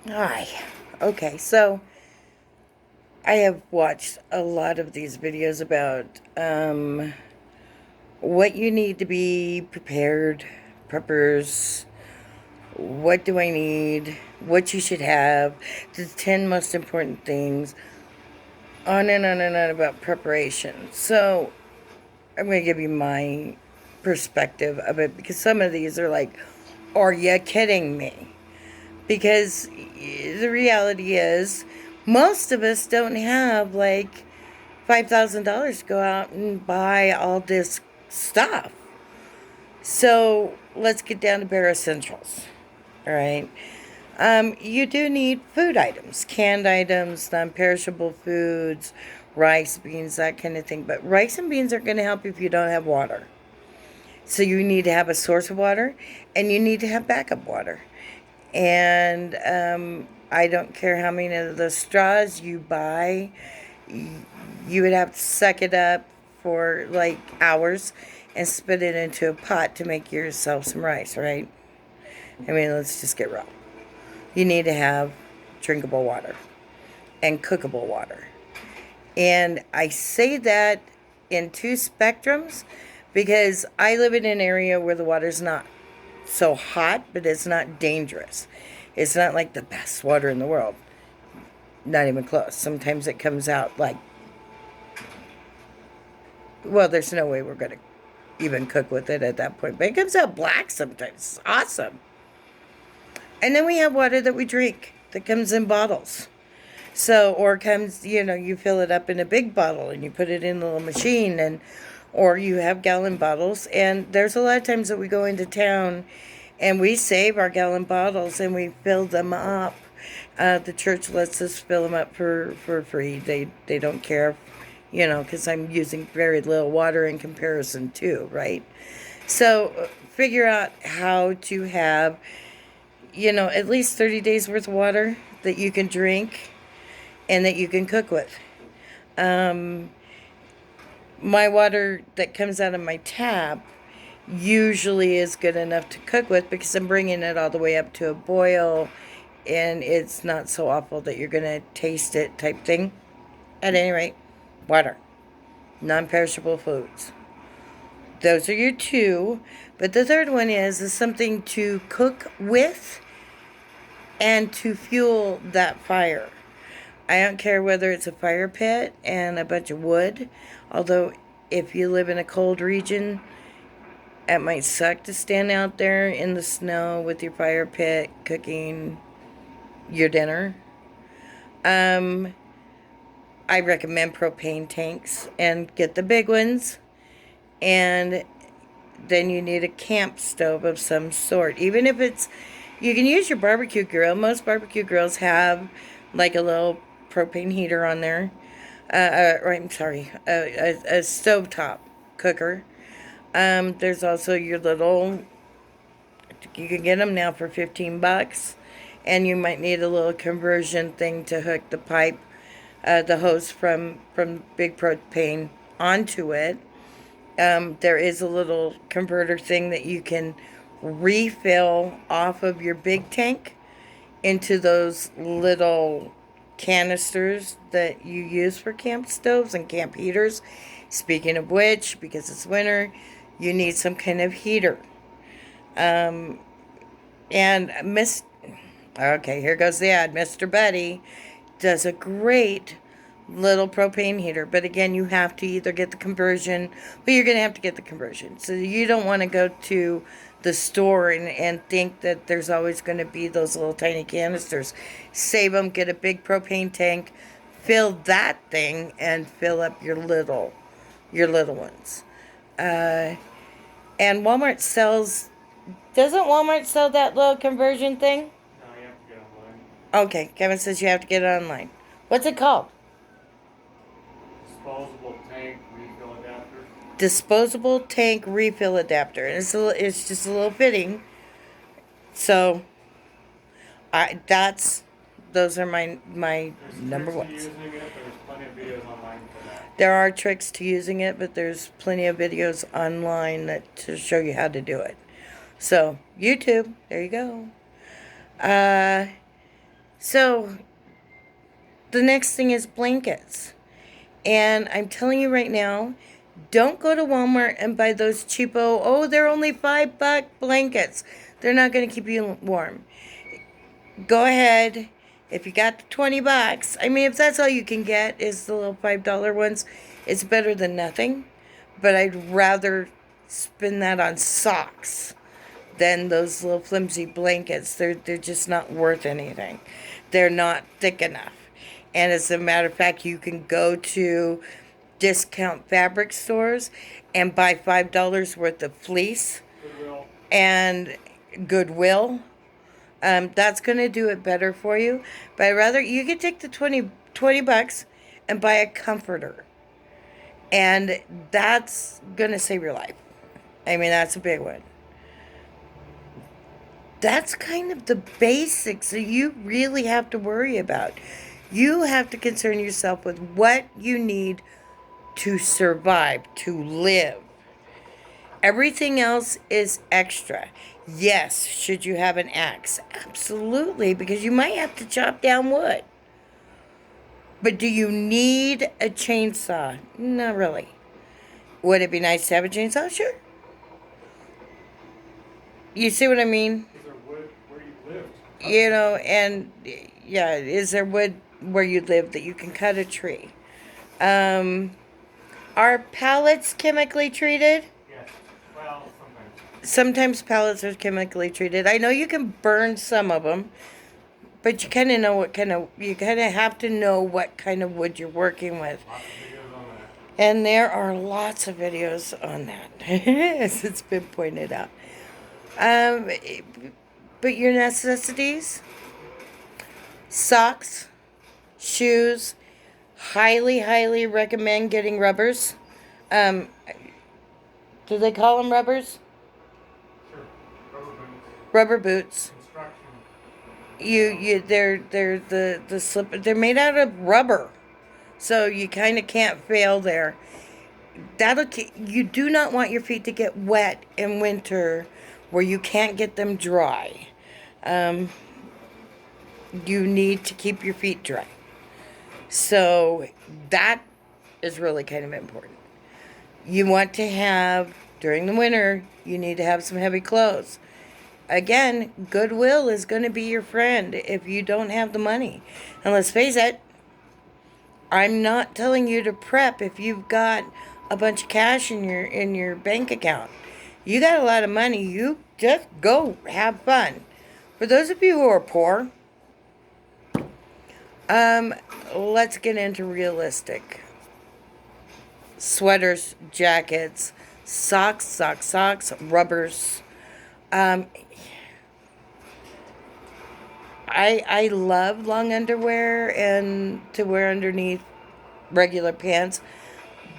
Hi. Okay, so I have watched a lot of these videos about what you need to be prepared, preppers, what do I need, what you should have, the 10 most important things, on and on about preparation. So I'm going to give you my perspective of it because some of these are like, are you kidding me? Because the reality is, most of us don't have like $5,000 to go out and buy all this stuff. So let's get down to bare essentials. All right. You do need food items, canned items, non perishable foods, rice, beans, that kind of thing. But rice and beans aren't going to help you if you don't have water. So you need to have a source of water and you need to have backup water. And I don't care how many of the straws you buy, you would have to suck it up for like hours and spit it into a pot to make yourself some rice, right? I mean, let's just get real. You need to have drinkable water and cookable water. And I say that in two spectrums because I live in an area where the water's not so hot, but it's not dangerous. It's not like the best water in the world. Not even close. Sometimes it comes out like, well, there's no way we're going to even cook with it at that point. But it comes out black sometimes. It's awesome. And then we have water that we drink that comes in bottles. So, or comes, you fill it up in a big bottle and you put it in a little machine, and or you have gallon bottles. And there's a lot of times that we go into town and we save our gallon bottles and we fill them up. The church lets us fill them up for free. They don't care, because I'm using very little water in comparison too, right? So figure out how to have, at least 30 days worth of water that you can drink and that you can cook with. Um, my water that comes out of my tap usually is good enough to cook with because I'm bringing it all the way up to a boil and it's not so awful that you're going to taste it type thing. At any rate, water, non perishable foods. Those are your two. But the third one is something to cook with and to fuel that fire. I don't care whether it's a fire pit and a bunch of wood, although if you live in a cold region, it might suck to stand out there in the snow with your fire pit cooking your dinner. Um, I recommend propane tanks and get the big ones. And then you need a camp stove of some sort. Even if you can use your barbecue grill. Most barbecue grills have like a little propane heater on there. I'm sorry, a stovetop cooker. There's also your little, you can get them now for 15 bucks. And you might need a little conversion thing to hook the pipe, the hose from big propane onto it. There is a little converter thing that you can refill off of your big tank into those little canisters that you use for camp stoves and camp heaters. Speaking of which, because it's winter, you need some kind of heater. Um, and okay, here goes the ad. Mr. Buddy does a great little propane heater. But again, you have to either get the conversion, but you're going to have to get the conversion. So you don't want to go to the store and think that there's always going to be those little tiny canisters. Save them, get a big propane tank, fill that thing, and fill up your little ones. Uh, and doesn't Walmart sell that little conversion thing? No, you have to get online. Okay, Kevin says you have to get it online. What's it called? Disposable tank refill adapter. Disposable tank refill adapter. And it's just a little fitting. So those are my There's number tricks to ones. using it. There's plenty of videos online for that. There are tricks to using it, but there's plenty of videos online to show you how to do it. So YouTube, there you go. Uh, So the next thing is blankets. And I'm telling you right now, don't go to Walmart and buy those cheapo, oh, they're only $5 blankets. They're not going to keep you warm. Go ahead. If you got the 20 bucks, I mean, if that's all you can get is the little $5 ones, it's better than nothing. But I'd rather spend that on socks than those little flimsy blankets. They're just not worth anything. They're not thick enough. And as a matter of fact, you can go to discount fabric stores and buy $5 worth of fleece Goodwill. and Goodwill. That's going to do it better for you. But I'd rather you could take the 20 bucks and buy a comforter. And that's going to save your life. I mean, that's a big one. That's kind of the basics that you really have to worry about. You have to concern yourself with what you need to survive, to live. Everything else is extra. Yes, should you have an axe? Absolutely, because you might have to chop down wood. But do you need a chainsaw? Not really. Would it be nice to have a chainsaw? Sure. You see what I mean? Is there wood where you lived? You know, and yeah, is there wood where you live that you can cut a tree? Are pallets chemically treated? Yes. Well, sometimes. Sometimes pallets are chemically treated. I know you can burn some of them, but you kind of know you kind of have to know what kind of wood you're working with. Lots of videos on that. And there are lots of videos on that, as it's been pointed out. But your necessities, socks, shoes, highly, highly recommend getting rubbers. Do they call them rubbers? Sure. Rubber boots. Rubber boots. Construction. They're the slip. They're made out of rubber, so you kind of can't fail there. You do not want your feet to get wet in winter, where you can't get them dry. You need to keep your feet dry. So that is really kind of important. You want to have, during the winter, you need to have some heavy clothes. Again, Goodwill is going to be your friend if you don't have the money. And let's face it, I'm not telling you to prep if you've got a bunch of cash in your bank account. You got a lot of money, you just go have fun. For those of you who are poor, let's get into realistic. Sweaters, jackets, socks, rubbers. I love long underwear and to wear underneath regular pants.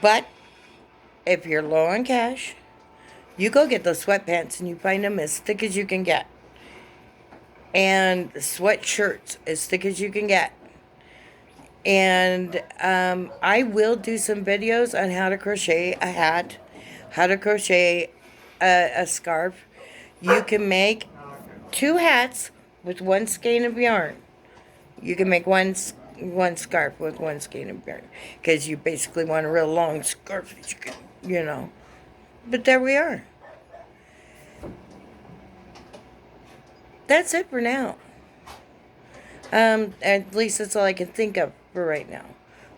But if you're low on cash, you go get those sweatpants and you find them as thick as you can get. And sweatshirts as thick as you can get. And I will do some videos on how to crochet a hat, how to crochet a scarf. You can make 2 hats with 1 skein of yarn. You can make one scarf with 1 skein of yarn, because you basically want a real long scarf that you can, you know. But there we are. That's it for now. At least that's all I can think of for right now.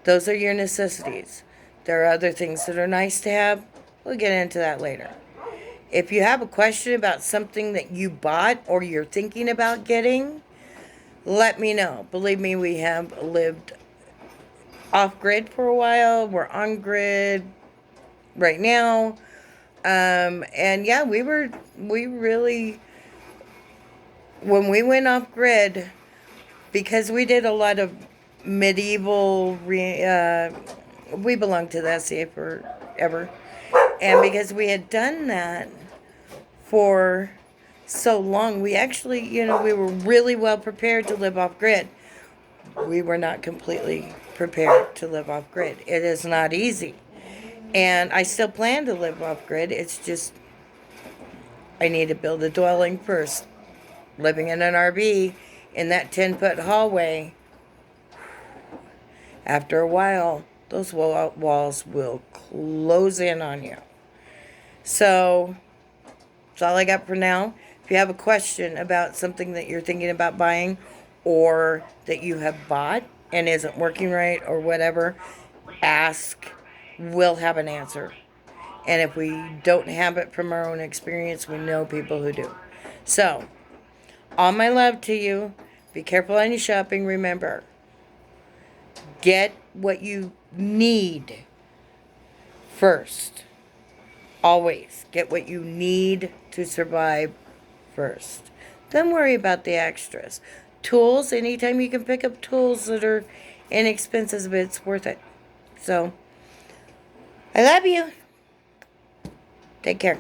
Those are your necessities. There are other things that are nice to have. We'll get into that later. If you have a question about something that you bought or you're thinking about getting, let me know. Believe me, we have lived off-grid for a while. We're on grid right now. And yeah, we really, when we went off-grid, because we did a lot of medieval, we belonged to the SCA forever. And because we had done that for so long, we actually, we were really well prepared to live off grid. We were not completely prepared to live off grid. It is not easy. And I still plan to live off grid. It's just, I need to build a dwelling first. Living in an RV in that 10-foot hallway, after a while, those walls will close in on you. So, that's all I got for now. If you have a question about something that you're thinking about buying or that you have bought and isn't working right or whatever, ask. We'll have an answer. And if we don't have it from our own experience, we know people who do. So, all my love to you. Be careful on your shopping. Remember, get what you need first. Always get what you need to survive first. Then worry about the extras. Tools, anytime you can pick up tools that are inexpensive, it's worth it. So, I love you. Take care.